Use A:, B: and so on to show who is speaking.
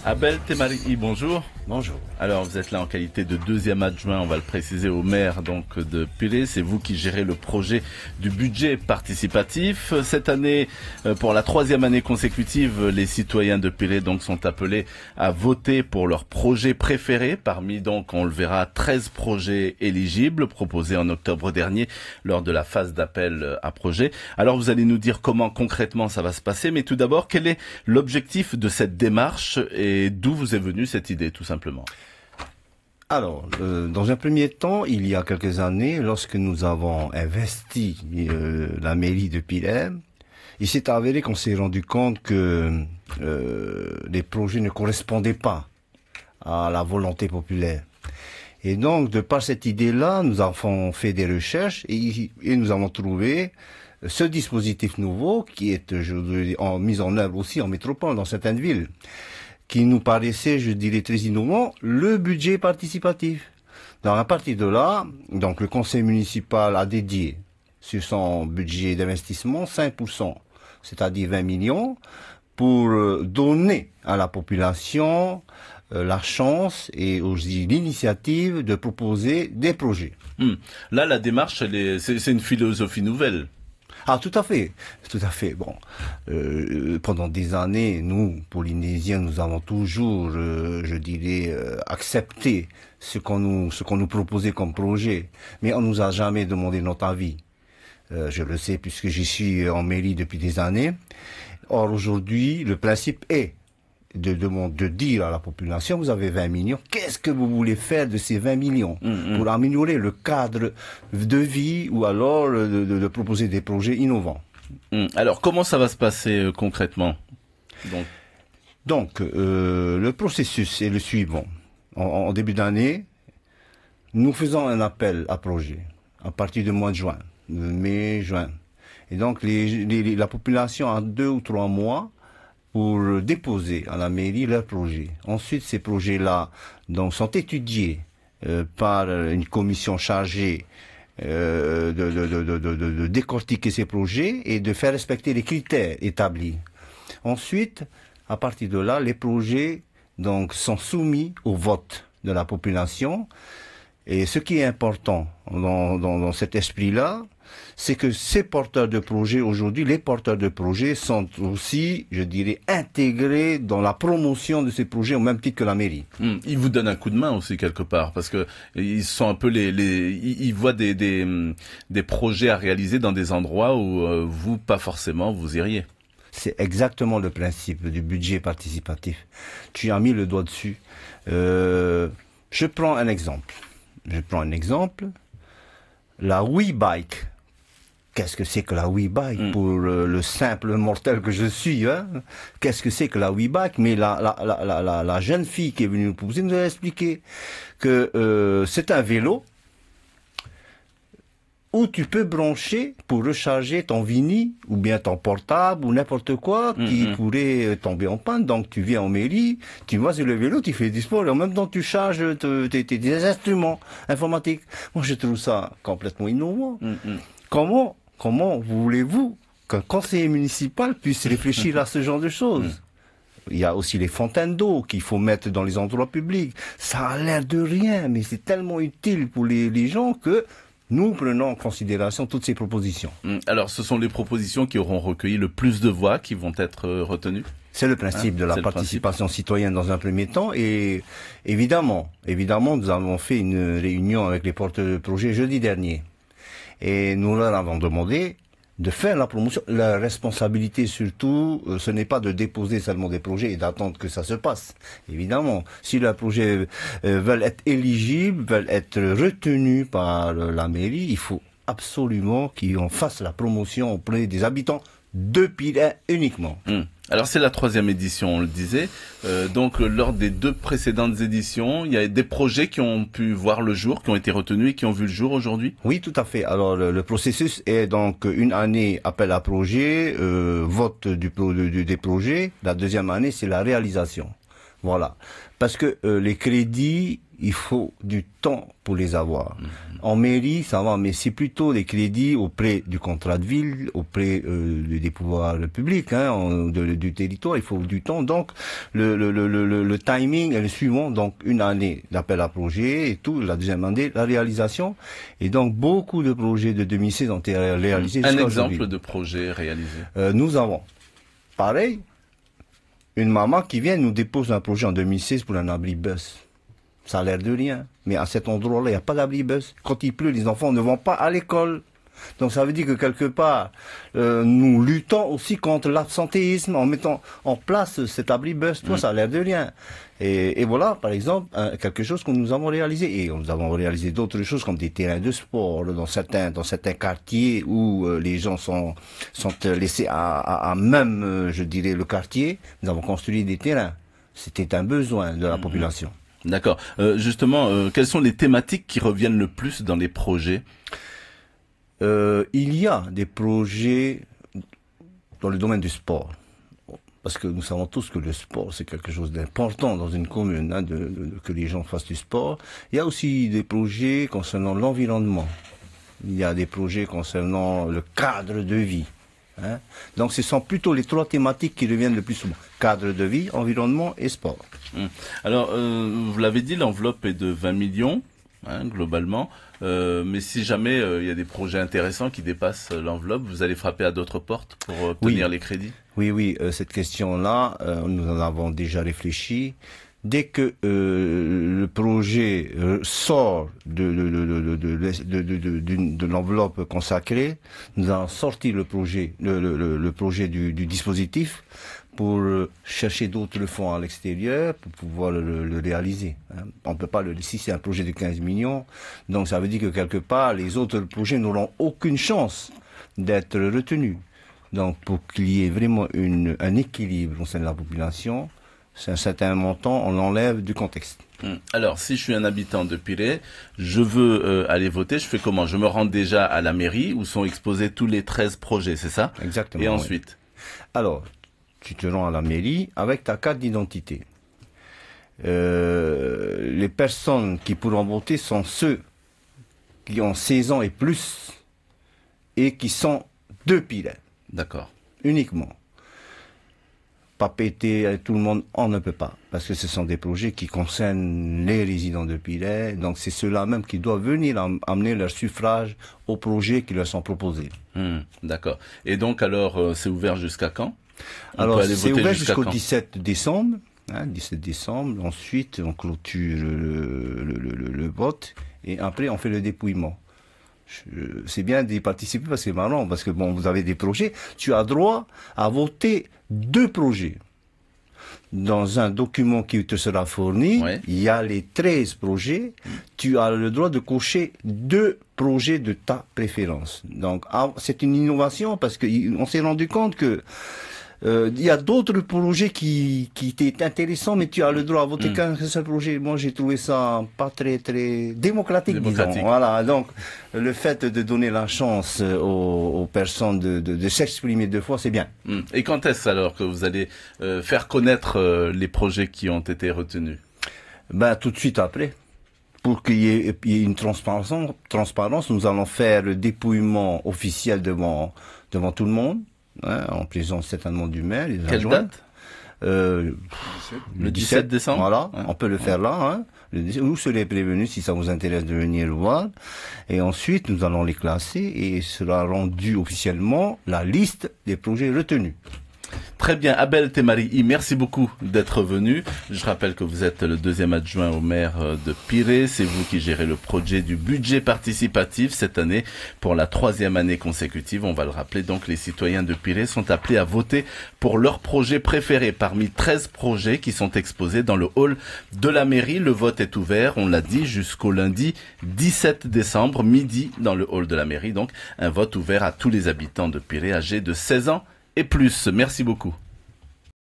A: Abel Temari, bonjour.
B: Bonjour.
A: Alors vous êtes là en qualité de deuxième adjoint, on va le préciser, au maire donc de Piré. C'est vous qui gérez le projet du budget participatif. Cette année, pour la troisième année consécutive, les citoyens de Piré donc sont appelés à voter pour leur projet préféré. Parmi donc, on le verra, 13 projets éligibles proposés en octobre dernier lors de la phase d'appel à projet. Alors vous allez nous dire comment concrètement ça va se passer, mais tout d'abord, quel est l'objectif de cette démarche et d'où vous est venue cette idée tout simplement?
B: Alors, dans un premier temps, il y a quelques années, lorsque nous avons investi la mairie de Piré, il s'est avéré qu'on s'est rendu compte que les projets ne correspondaient pas à la volonté populaire. Et donc, de par cette idée-là, nous avons fait des recherches et nous avons trouvé ce dispositif nouveau qui est mis en œuvre aussi en métropole dans certaines villes, qui nous paraissait, je dirais, très innovant, le budget participatif. Donc, à partir de là, donc, le conseil municipal a dédié sur son budget d'investissement 5%, c'est-à-dire 20 millions, pour donner à la population la chance et aussi l'initiative de proposer des projets.
A: Là, la démarche, c'est une philosophie nouvelle.
B: Ah, tout à fait, tout à fait. Bon, pendant des années, nous, Polynésiens, nous avons toujours, je dirais, accepté ce qu'on nous proposait comme projet, mais on nous a jamais demandé notre avis. Je le sais puisque j'y suis en mairie depuis des années. Or, aujourd'hui, le principe est de dire à la population, vous avez 20 millions, qu'est-ce que vous voulez faire de ces 20 millions pour améliorer le cadre de vie ou alors de proposer des projets innovants.
A: Alors, comment ça va se passer concrètement?
B: Donc, le processus est le suivant. En début d'année, nous faisons un appel à projet à partir du mois de juin, mai, juin. Et donc, la population a 2 ou 3 mois pour déposer à la mairie leurs projets. Ensuite, ces projets-là donc sont étudiés par une commission chargée de décortiquer ces projets et de faire respecter les critères établis. Ensuite, à partir de là, les projets donc sont soumis au vote de la population. Et ce qui est important dans cet esprit-là, c'est que ces porteurs de projets, aujourd'hui, les porteurs de projets sont aussi, je dirais, intégrés dans la promotion de ces projets au même titre que la mairie.
A: Ils vous donnent un coup de main aussi quelque part, parce que ils sont un peu ils voient des projets à réaliser dans des endroits où vous, pas forcément, vous iriez.
B: C'est exactement le principe du budget participatif. Tu as mis le doigt dessus. Je prends un exemple. La WeBike. Qu'est-ce que c'est que la WeBike pour le simple mortel que je suis, hein? Qu'est-ce que c'est que la WeBike? Mais la jeune fille qui est venue nous proposer nous a expliqué que c'est un vélo où tu peux brancher pour recharger ton Vini ou bien ton portable ou n'importe quoi qui pourrait tomber en panne. Donc tu viens en mairie, tu vas sur le vélo, tu fais du sport et en même temps tu charges tes instruments informatiques. Moi je trouve ça complètement innovant. Comment voulez-vous qu'un conseiller municipal puisse réfléchir à ce genre de choses? Il y a aussi les fontaines d'eau qu'il faut mettre dans les endroits publics. Ça a l'air de rien, mais c'est tellement utile pour les gens que nous prenons en considération toutes ces propositions.
A: Alors, ce sont les propositions qui auront recueilli le plus de voix qui vont être retenues?
B: C'est le principe de la participation citoyenne dans un premier temps. Et évidemment, nous avons fait une réunion avec les porteurs de projet jeudi dernier. Et nous leur avons demandé de faire la promotion. La responsabilité surtout, ce n'est pas de déposer seulement des projets et d'attendre que ça se passe. Évidemment, si leurs projets veulent être éligibles, veulent être retenus par la mairie, il faut absolument qu'on fasse la promotion auprès des habitants de Piré uniquement.
A: Alors c'est la 3e édition, on le disait. Donc lors des 2 précédentes éditions, il y a des projets qui ont pu voir le jour, qui ont été retenus et qui ont vu le jour aujourd'hui?
B: Oui, tout à fait. Alors le processus est donc une année appel à projet, vote des projets. La deuxième année, c'est la réalisation. Voilà. Parce que les crédits, il faut du temps pour les avoir. En mairie, ça va, mais c'est plutôt les crédits auprès du contrat de ville, auprès des pouvoirs publics, du territoire. Il faut du temps. Donc, le timing est le suivant. Donc, une année d'appel à projet et tout. La deuxième année, la réalisation. Et donc, beaucoup de projets de 2016 ont été réalisés.
A: Un exemple de projet réalisé.
B: Nous avons, pareil, une maman qui vient nous dépose un projet en 2016 pour un abri bus. Ça a l'air de rien. Mais à cet endroit-là, il n'y a pas d'abri bus. Quand il pleut, les enfants ne vont pas à l'école. Donc ça veut dire que quelque part, nous luttons aussi contre l'absentéisme en mettant en place cet abri bus. Toi, ça a l'air de rien. Et voilà, par exemple, quelque chose que nous avons réalisé. Et nous avons réalisé d'autres choses comme des terrains de sport dans certains quartiers où les gens sont laissés à même, je dirais, le quartier. Nous avons construit des terrains. C'était un besoin de la population.
A: D'accord. Justement, quelles sont les thématiques qui reviennent le plus dans les projets?
B: Il y a des projets dans le domaine du sport. Parce que nous savons tous que le sport, c'est quelque chose d'important dans une commune, que les gens fassent du sport. Il y a aussi des projets concernant l'environnement. Il y a des projets concernant le cadre de vie. Donc ce sont plutôt les trois thématiques qui reviennent le plus souvent. Cadre de vie, environnement et sport.
A: Alors, vous l'avez dit, l'enveloppe est de 20 millions. Globalement, mais si jamais il y a des projets intéressants qui dépassent l'enveloppe, vous allez frapper à d'autres portes pour obtenir les crédits?
B: Oui, cette question-là, nous en avons déjà réfléchi. Dès que le projet sort de l'enveloppe consacrée, nous allons sortir le projet, le projet du dispositif pour chercher d'autres fonds à l'extérieur pour pouvoir le réaliser. On peut pas si c'est un projet de 15 millions, donc ça veut dire que quelque part les autres projets n'auront aucune chance d'être retenus. Donc pour qu'il y ait vraiment un équilibre au sein de la population, c'est un certain montant, on l'enlève du contexte.
A: Alors, si je suis un habitant de Pirée, je veux aller voter, je fais comment? Je me rends déjà à la mairie où sont exposés tous les 13 projets, c'est ça?
B: Exactement.
A: Et ensuite?
B: Alors, tu te rends à la mairie avec ta carte d'identité. Les personnes qui pourront voter sont ceux qui ont 16 ans et plus et qui sont de Pirée.
A: D'accord.
B: Uniquement. Pas péter tout le monde, on ne peut pas. Parce que ce sont des projets qui concernent les résidents de Pirée. Donc c'est ceux-là même qui doivent venir amener leur suffrage aux projets qui leur sont proposés.
A: D'accord. Et donc alors, c'est ouvert jusqu'à quand?
B: Alors c'est ouvert jusqu'au 17 décembre. 17 décembre. Ensuite, on clôture le vote. Et après, on fait le dépouillement. C'est bien d'y participer parce que c'est marrant, parce que bon, vous avez des projets, tu as droit à voter 2 projets. Dans un document qui te sera fourni, il y a les 13 projets, tu as le droit de cocher 2 projets de ta préférence. Donc c'est une innovation parce qu'on s'est rendu compte que il y a d'autres projets qui étaient intéressants, mais tu as le droit à voter qu'un seul projet. Moi, j'ai trouvé ça pas très démocratique. Disons. Voilà. Donc, le fait de donner la chance aux personnes de s'exprimer 2 fois, c'est bien.
A: Et quand est-ce alors que vous allez faire connaître les projets qui ont été retenus?
B: Ben, tout de suite après. Pour qu'il y ait une transparence, nous allons faire le dépouillement officiel devant tout le monde. En présence certainement du maire.
A: Quelle date? Le 17 décembre.
B: Voilà, on peut le faire là. Vous serez prévenus si ça vous intéresse de venir le voir. Et ensuite, nous allons les classer et sera rendu officiellement la liste des projets retenus.
A: Très bien, Abel Temari, merci beaucoup d'être venu. Je rappelle que vous êtes le 2e adjoint au maire de Pirée. C'est vous qui gérez le projet du budget participatif cette année pour la 3e année consécutive. On va le rappeler, donc les citoyens de Pirée sont appelés à voter pour leur projet préféré parmi 13 projets qui sont exposés dans le hall de la mairie. Le vote est ouvert, on l'a dit, jusqu'au lundi 17 décembre, midi dans le hall de la mairie. Donc un vote ouvert à tous les habitants de Pirée âgés de 16 ans et plus. Merci beaucoup.